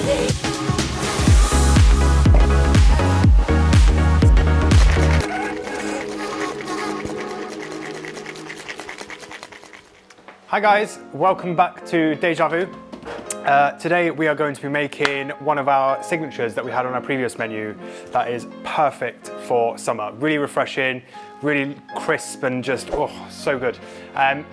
Hi guys, welcome back to Deja Vu. Today we are going to be making one of our signatures that we had on our previous menu that is perfect for summer. Really refreshing, really crisp and just, oh, so good. We're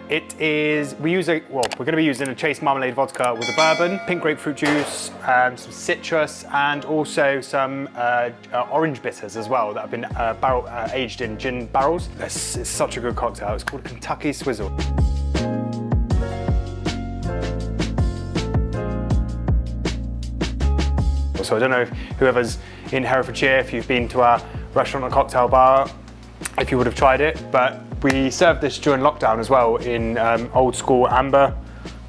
going to be using a Chase Marmalade vodka with a bourbon, pink grapefruit juice, some citrus and also some orange bitters as well that have been aged in gin barrels. It's such a good cocktail. It's called Kentucky SWIZZLE. So I don't know if whoever's in Herefordshire, if you've been to our restaurant or cocktail bar, if you would have tried it, but we served this during lockdown as well in old school amber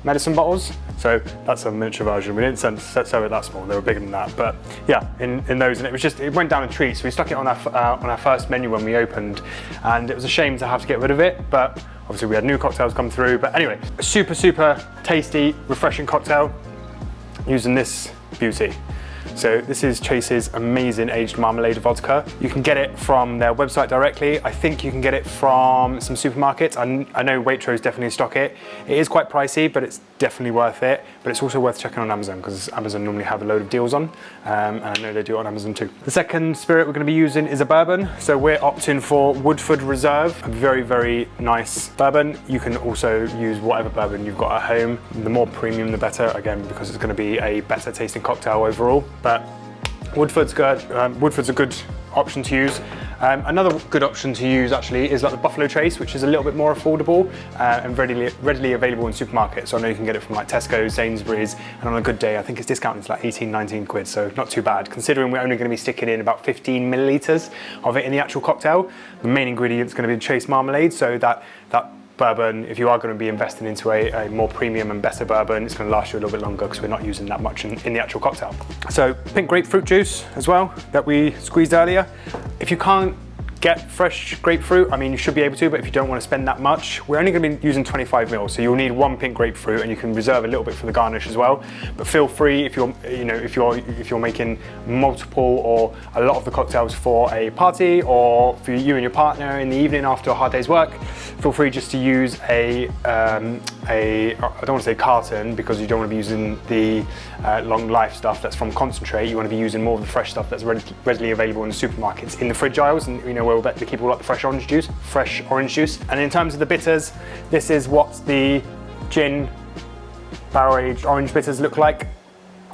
medicine bottles. So that's a miniature version. We didn't serve it that small, they were bigger than that. But yeah, in those, and it went down a treat. So we stuck it on our first menu when we opened, and it was a shame to have to get rid of it, but obviously we had new cocktails come through. But anyway, a super, super tasty, refreshing cocktail using this beauty. So this is Chase's amazing aged marmalade vodka. You can get it from their website directly. I think you can get it from some supermarkets. I know Waitrose definitely stock it. It is quite pricey, but it's definitely worth it. But it's also worth checking on Amazon because Amazon normally have a load of deals on. And I know they do it on Amazon too. The second spirit we're going to be using is a bourbon. So we're opting for Woodford Reserve, a very, very nice bourbon. You can also use whatever bourbon you've got at home. The more premium, the better, again, because it's going to be a better tasting cocktail overall. But Woodford's good. Woodford's a good option to use. Another good option to use actually is like the Buffalo Trace, which is a little bit more affordable and readily available in supermarkets. So I know you can get it from like Tesco, Sainsbury's, and on a good day I think it's discounted to like 18, 19 quid, so not too bad. Considering we're only going to be sticking in about 15 millilitres of it in the actual cocktail. The main ingredient is going to be Chase Marmalade, so that bourbon, if you are going to be investing into a more premium and better bourbon, it's going to last you a little bit longer because we're not using that much in the actual cocktail. So pink grapefruit juice as well that we squeezed earlier. If you can't get fresh grapefruit, I mean you should be able to, but if you don't want to spend that much, we're only going to be using 25 ml, so you'll need one pink grapefruit and you can reserve a little bit for the garnish as well. But feel free if you're making multiple or a lot of the cocktails for a party or for you and your partner in the evening after a hard day's work, feel free just to use I don't want to say carton because you don't want to be using the long life stuff that's from concentrate. You want to be using more of the fresh stuff that's readily available in the supermarkets in the fridge aisles, and where they keep all like the fresh orange juice. And in terms of the bitters, this is what the gin barrel aged orange bitters look like.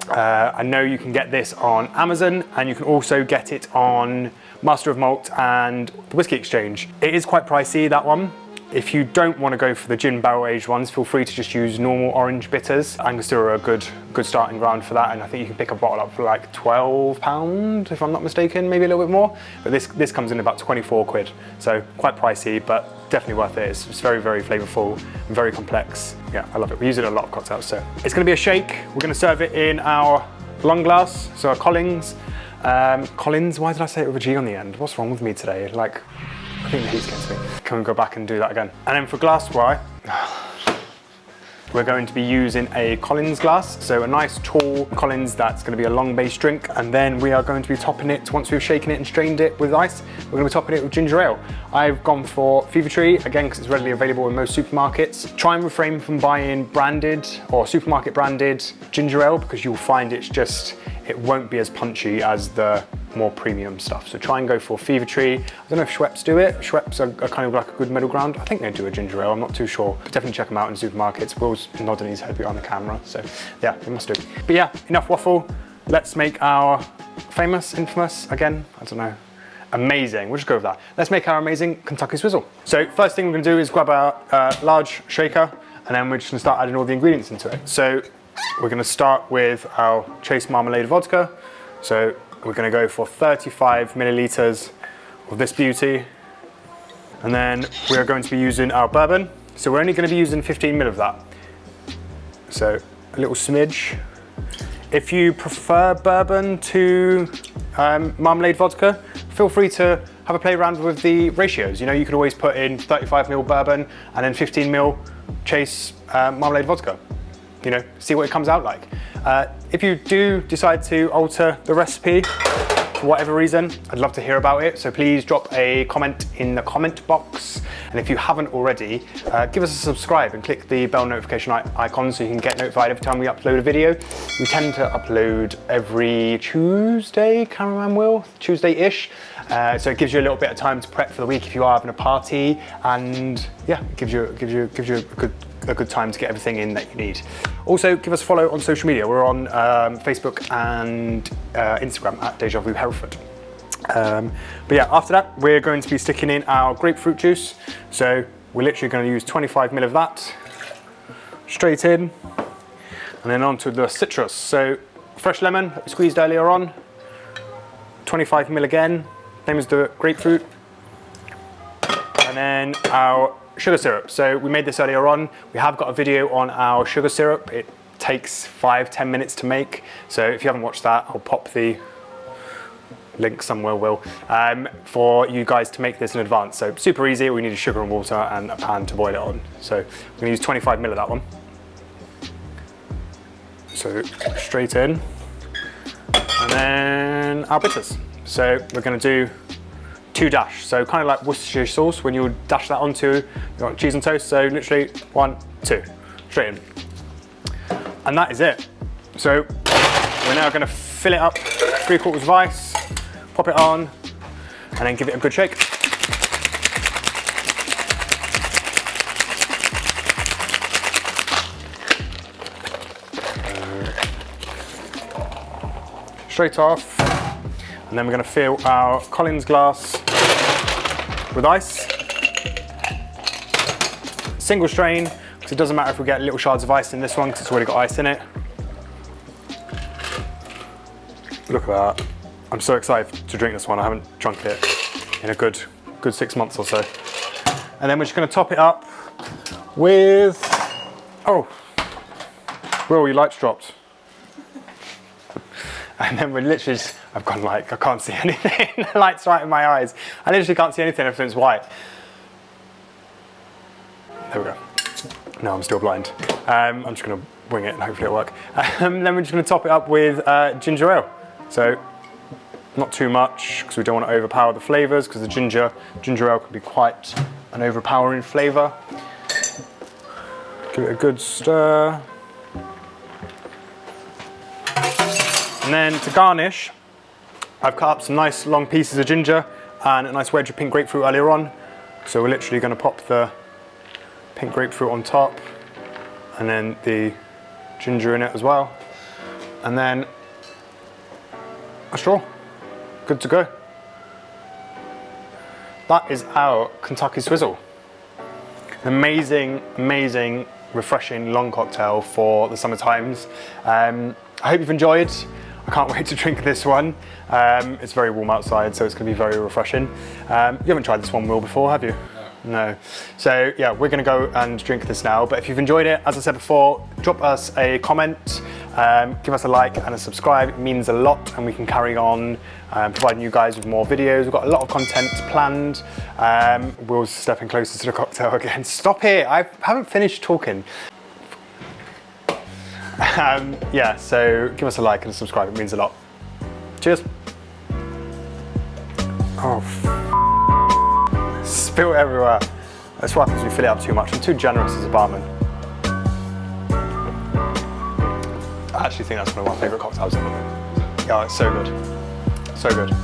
I know you can get this on Amazon, and you can also get it on Master of Malt and the Whiskey Exchange. It is quite pricey, that one. If you don't want to go for the gin barrel aged ones, feel free to just use normal orange bitters. Angostura are a good starting ground for that, and I think you can pick a bottle up for like £12 if I'm not mistaken, maybe a little bit more. But this comes in about 24 quid, so quite pricey, but definitely worth it. It's very, very flavourful and very complex. Yeah, I love it. We use it in a lot of cocktails, so it's going to be a shake. We're going to serve it in our long glass, so our Collins. Collins, why did I say it with a G on the end? What's wrong with me today? Like, I think the heat's getting to me. Can we go back and do that again? And then for glassware, we're going to be using a Collins glass. So a nice tall Collins that's going to be a long base drink. And then we are going to be topping it, once we've shaken it and strained it with ice, we're going to be topping it with ginger ale. I've gone for Fever Tree, again, because it's readily available in most supermarkets. Try and refrain from buying branded or supermarket branded ginger ale because you'll find it won't be as punchy as the more premium stuff. So try and go for Fever Tree. I don't know if Schweppes do it. Schweppes are kind of like a good middle ground. I think they do a ginger ale, I'm not too sure. But definitely check them out in supermarkets. Will's nodding his head behind the camera, so yeah, they must do. But yeah, enough waffle. Let's make our infamous, again, I don't know, amazing, we'll just go with that. Let's make our amazing Kentucky SWIZZLE. So first thing we're gonna do is grab our large shaker, and then we're just gonna start adding all the ingredients into it. So we're gonna start with our Chase Marmalade vodka. So we're going to go for 35 millilitres of this beauty. And then we are going to be using our bourbon. So we're only going to be using 15 ml of that. So a little smidge. If you prefer bourbon to marmalade vodka, feel free to have a play around with the ratios. You could always put in 35 ml bourbon and then 15 ml Chase marmalade vodka. See what it comes out like. If you do decide to alter the recipe, for whatever reason, I'd love to hear about it. So please drop a comment in the comment box. And if you haven't already, give us a subscribe and click the bell notification icon so you can get notified every time we upload a video. We tend to upload every Tuesday, cameraman will, Tuesday-ish. So it gives you a little bit of time to prep for the week if you are having a party, and yeah, it gives you a good time to get everything in that you need. Also, give us a follow on social media. We're on Facebook and Instagram at Deja Vu Hereford. But yeah, after that, we're going to be sticking in our grapefruit juice. So we're literally going to use 25 ml of that straight in, and then onto the citrus. So fresh lemon that we squeezed earlier on, 25 ml again, same as the grapefruit, and then our sugar syrup. So we made this earlier on. We have got a video on our sugar syrup. It takes 5-10 minutes to make. So if you haven't watched that, I'll pop the link somewhere, for you guys to make this in advance. So super easy. We need sugar and water and a pan to boil it on. So we're gonna use 25 ml of that one. So straight in. And then our bitters. So we're gonna do 2 dash. So kind of like Worcestershire sauce when you would dash that onto your cheese and toast. So literally 1, 2, straight in. And that is it. So we're now gonna fill it up, 3/4 of ice, pop it on, and then give it a good shake. Straight off, and then we're going to fill our Collins glass with ice. Single strain, because it doesn't matter if we get little shards of ice in this one, because it's already got ice in it. Look at that. I'm so excited to drink this one. I haven't drunk it in a good 6 months or so. And then we're just going to top it up with, oh, where all your lights dropped. And then we're literally just, I've gone like, I can't see anything. The light's right in my eyes. I literally can't see anything, everything's white. There we go. No, I'm still blind. I'm just going to wing it and hopefully it'll work. Then we're just going to top it up with ginger ale. So not too much, because we don't want to overpower the flavours, because the ginger ale can be quite an overpowering flavour. Give it a good stir. And then to garnish, I've cut up some nice long pieces of ginger and a nice wedge of pink grapefruit earlier on. So we're literally going to pop the pink grapefruit on top, and then the ginger in it as well. And then a straw. Good to go. That is our Kentucky Swizzle. Amazing, amazing, refreshing long cocktail for the summer times. I hope you've enjoyed. I can't wait to drink this one. It's very warm outside, so it's going to be very refreshing. You haven't tried this one, Will, before, have you? No. So yeah, we're going to go and drink this now. But if you've enjoyed it, as I said before, drop us a comment, give us a like and a subscribe. It means a lot, and we can carry on providing you guys with more videos. We've got a lot of content planned. Will's stepping closer to the cocktail again. Stop it! I haven't finished talking. Yeah, so give us a like and a subscribe. It means a lot. Cheers. Oh. Spill everywhere. That's what happens when you fill it up too much. I'm too generous as a barman. I actually think that's one of my favourite cocktails ever. Yeah, it's so good. So good.